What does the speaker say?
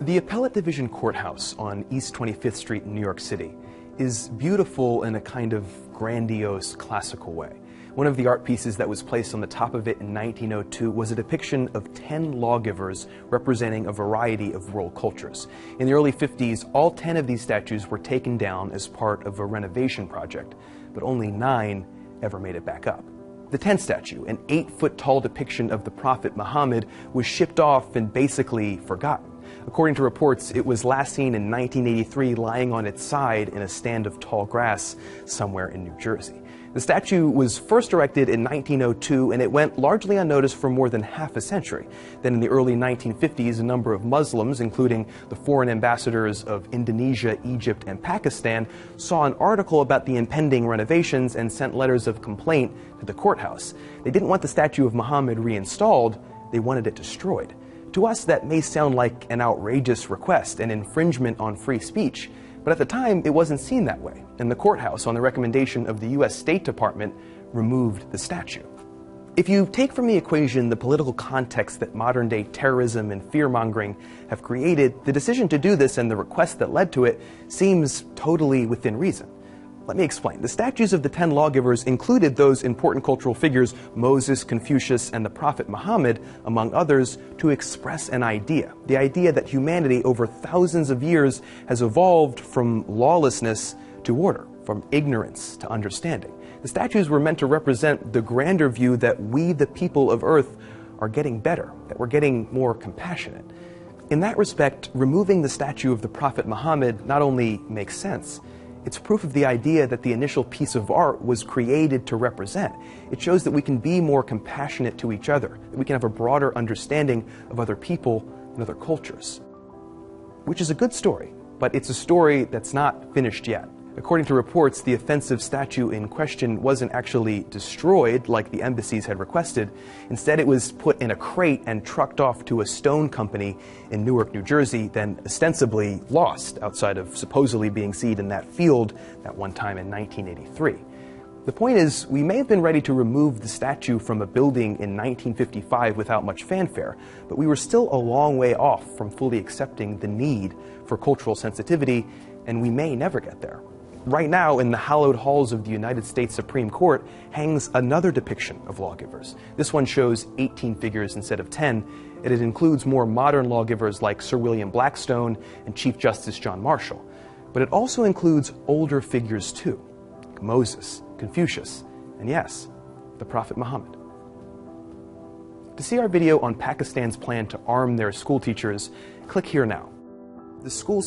The Appellate Division Courthouse on East 25th Street in New York City is beautiful in a kind of grandiose, classical way. One of the art pieces that was placed on the top of it in 1902 was a depiction of 10 lawgivers representing a variety of world cultures. In the early 50s, all 10 of these statues were taken down as part of a renovation project, but only 9 ever made it back up. The 10th statue, an 8-foot-tall depiction of the Prophet Muhammad, was shipped off and basically forgotten. According to reports, it was last seen in 1983 lying on its side in a stand of tall grass somewhere in New Jersey. The statue was first erected in 1902, and it went largely unnoticed for more than half a century. Then in the early 1950s, a number of Muslims, including the foreign ambassadors of Indonesia, Egypt, and Pakistan, saw an article about the impending renovations and sent letters of complaint to the courthouse. They didn't want the statue of Muhammad reinstalled, they wanted it destroyed. To us, that may sound like an outrageous request, an infringement on free speech, but at the time, it wasn't seen that way, and the courthouse, on the recommendation of the U.S. State Department, removed the statue. If you take from the equation the political context that modern-day terrorism and fear-mongering have created, the decision to do this and the request that led to it seems totally within reason. Let me explain. The statues of the 10 lawgivers included those important cultural figures, Moses, Confucius, and the Prophet Muhammad, among others, to express an idea. The idea that humanity over thousands of years has evolved from lawlessness to order, from ignorance to understanding. The statues were meant to represent the grander view that we, the people of Earth, are getting better, that we're getting more compassionate. In that respect, removing the statue of the Prophet Muhammad not only makes sense, it's proof of the idea that the initial piece of art was created to represent. It shows that we can be more compassionate to each other, that we can have a broader understanding of other people and other cultures. Which is a good story, but it's a story that's not finished yet. According to reports, the offensive statue in question wasn't actually destroyed like the embassies had requested. Instead, it was put in a crate and trucked off to a stone company in Newark, New Jersey, then ostensibly lost outside of supposedly being seen in that field that one time in 1983. The point is, we may have been ready to remove the statue from a building in 1955 without much fanfare, but we were still a long way off from fully accepting the need for cultural sensitivity, and we may never get there. Right now, in the hallowed halls of the United States Supreme Court, hangs another depiction of lawgivers. This one shows 18 figures instead of 10, and it includes more modern lawgivers like Sir William Blackstone and Chief Justice John Marshall. But it also includes older figures too, like Moses, Confucius, and yes, the Prophet Muhammad. To see our video on Pakistan's plan to arm their school teachers, click here now. The school